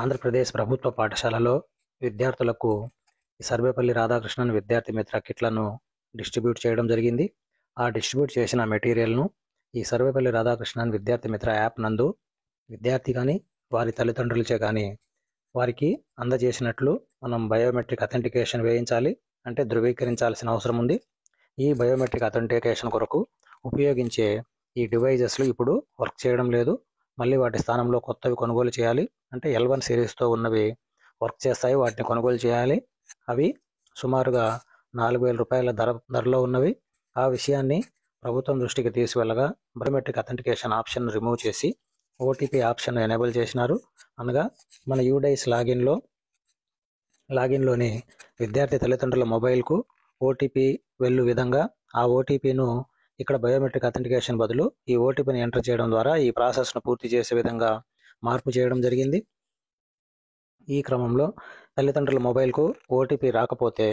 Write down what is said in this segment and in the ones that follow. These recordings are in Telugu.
ఆంధ్రప్రదేశ్ ప్రభుత్వ పాఠశాలలో విద్యార్థులకు ఈ సర్వేపల్లి రాధాకృష్ణన్ విద్యార్థి మిత్ర కిట్లను డిస్ట్రిబ్యూట్ చేయడం జరిగింది. ఆ డిస్ట్రిబ్యూట్ చేసిన మెటీరియల్ను ఈ సర్వేపల్లి రాధాకృష్ణన్ విద్యార్థి మిత్ర యాప్ నందు విద్యార్థి కానీ వారి తల్లిదండ్రులచే కానీ వారికి అందజేసినట్లు మనం బయోమెట్రిక్ అథెంటికేషన్ వేయించాలి, అంటే ధృవీకరించాల్సిన అవసరం ఉంది. ఈ బయోమెట్రిక్ అథెంటికేషన్ కొరకు ఉపయోగించే ఈ డివైజెస్లు ఇప్పుడు వర్క్ చేయడం లేదు. మళ్ళీ వాటి స్థానంలో కొత్తవి కొనుగోలు చేయాలి. అంటే L1 సిరీస్తో ఉన్నవి వర్క్ చేస్తాయి, వాటిని కొనుగోలు చేయాలి. అవి సుమారుగా 4,000 రూపాయల ధరలో ఉన్నవి. ఆ విషయాన్ని ప్రభుత్వం దృష్టికి తీసుకువెళ్ళగా బయోమెట్రిక్ అథెంటికేషన్ ఆప్షన్ రిమూవ్ చేసి ఓటీపీ ఆప్షన్ ఎనేబుల్ చేసినారు. అనగా మన యూడైస్ లాగిన్లోని విద్యార్థి తల్లిదండ్రుల మొబైల్కు ఓటీపీ వెళ్ళు విధంగా ఆ ఓటీపీను ఇక్కడ బయోమెట్రిక్ అథెంటికేషన్ బదులు ఈ ఓటీపీని ఎంటర్ చేయడం ద్వారా ఈ ప్రాసెస్ను పూర్తి చేసే విధంగా మార్పు చేయడం జరిగింది. ఈ క్రమంలో తల్లిదండ్రుల మొబైల్కు ఓటీపీ రాకపోతే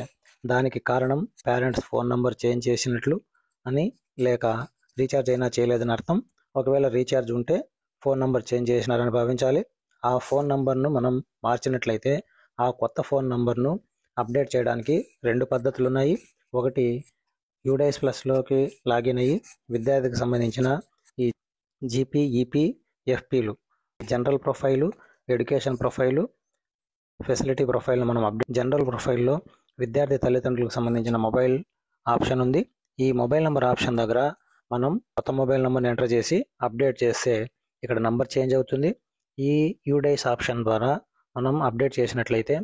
దానికి కారణం పేరెంట్స్ ఫోన్ నంబర్ చేంజ్ చేసినట్లు అని, లేక రీఛార్జ్ అయినా చేయలేదని అర్థం. ఒకవేళ రీఛార్జ్ ఉంటే ఫోన్ నంబర్ చేంజ్ చేసినారని భావించాలి. ఆ ఫోన్ నంబర్ను మనం మార్చినట్లయితే ఆ కొత్త ఫోన్ నంబర్ను అప్డేట్ చేయడానికి 2 పద్ధతులు ఉన్నాయి. ఒకటి, యూడైస్ ప్లస్లోకి లాగిన్ అయ్యి విద్యార్థికి సంబంధించిన ఈ జీపీ, ఈపీ, ఎఫ్పీలు, general profile, education profile, facility ప్రొఫైల్ను మనం జనరల్ ప్రొఫైల్లో విద్యార్థి తల్లిదండ్రులకు సంబంధించిన మొబైల్ ఆప్షన్ ఉంది. ఈ మొబైల్ నెంబర్ ఆప్షన్ దగ్గర మనం కొత్త మొబైల్ నెంబర్ని ఎంటర్ చేసి అప్డేట్ చేస్తే ఇక్కడ నంబర్ చేంజ్ అవుతుంది. ఈ యూడైస్ ఆప్షన్ ద్వారా మనం అప్డేట్ చేసినట్లయితే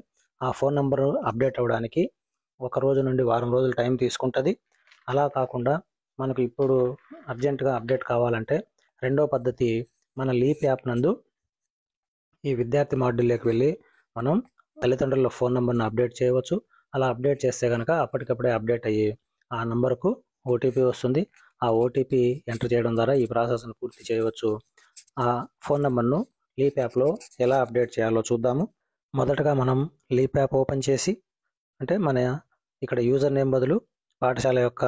ఆ ఫోన్ నెంబర్ అప్డేట్ అవ్వడానికి 1 రోజు నుండి వారం రోజులు టైం తీసుకుంటుంది. అలా కాకుండా మనకు ఇప్పుడు అర్జెంటుగా అప్డేట్ కావాలంటే రెండో పద్ధతి, మన లీప్ యాప్ నందు ఈ విద్యార్థి మాడ్యూల్లోకి వెళ్ళి మనం తల్లిదండ్రుల ఫోన్ నెంబర్ను అప్డేట్ చేయవచ్చు. అలా అప్డేట్ చేస్తే కనుక అప్పటికప్పుడే అప్డేట్ అయ్యి ఆ నంబర్కు ఓటీపీ వస్తుంది. ఆ ఓటీపీ ఎంటర్ చేయడం ద్వారా ఈ ప్రాసెస్ను పూర్తి చేయవచ్చు. ఆ ఫోన్ నెంబర్ను లీప్ యాప్లో ఎలా అప్డేట్ చేయాలో చూద్దాము. మొదటగా మనం లీప్ యాప్ ఓపెన్ చేసి, అంటే మన ఇక్కడ యూజర్ నేమ్ బదులు పాఠశాల యొక్క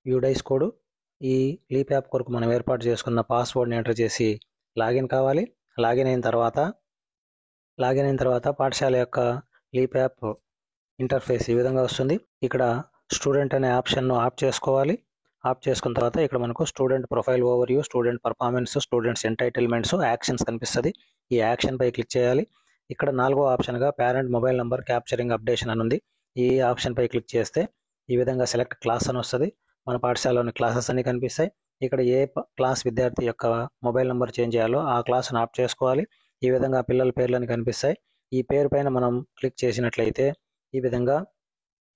యూడైస్ కోడ్, ఈ లీప్ యాప్ కొరకు మనం ఏర్పాటు చేసుకున్న పాస్వర్డ్ని ఎంటర్ చేసి లాగిన్ కావాలి. లాగిన్ అయిన తర్వాత పాఠశాల యొక్క లీప్ యాప్ ఇంటర్ఫేస్ ఈ విధంగా వస్తుంది. ఇక్కడ స్టూడెంట్ అనే ఆప్షన్ను ఆఫ్ చేసుకోవాలి. ఆఫ్ చేసుకున్న తర్వాత ఇక్కడ మనకు student profile overview, student performance, students entitlements, actions కనిపిస్తుంది. ఈ యాక్షన్ పై క్లిక్ చేయాలి. ఇక్కడ 4వ ఆప్షన్గా parent mobile number capturing updation అని ఉంది. ఈ ఆప్షన్ పై క్లిక్ చేస్తే ఈ విధంగా సెలెక్ట్ క్లాస్ అని వస్తుంది. మన పాఠశాలలోని క్లాసెస్ అన్ని కనిపిస్తాయి. ఇక్కడ ఏ క్లాస్ విద్యార్థి యొక్క మొబైల్ నెంబర్ చేంజ్ చేయాలో ఆ క్లాస్ను ఆఫ్ చేసుకోవాలి. ఈ విధంగా పిల్లల పేర్లని కనిపిస్తాయి. ఈ పేరు పైన మనం క్లిక్ చేసినట్లయితే ఈ విధంగా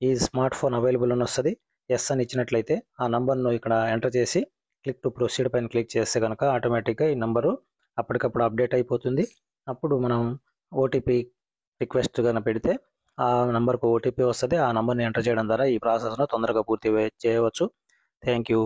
ఈ స్మార్ట్ ఫోన్ అవైలబుల్ అని వస్తుంది. ఎస్ అని ఇచ్చినట్లయితే ఆ నంబర్ను ఇక్కడ ఎంటర్ చేసి క్లిక్ టు ప్రొసీడ్ పైన క్లిక్ చేస్తే కనుక ఆటోమేటిక్గా ఈ నంబరు అప్పటికప్పుడు అప్డేట్ అయిపోతుంది. అప్పుడు మనం ఓటీపీ రిక్వెస్ట్ కనుక పెడితే ఆ నంబర్కు ఓటీపీ వస్తుంది. ఆ నంబర్ని ఎంటర్ చేయడం ద్వారా ఈ ప్రాసెస్ను తొందరగా పూర్తి చేయవచ్చు. Thank you.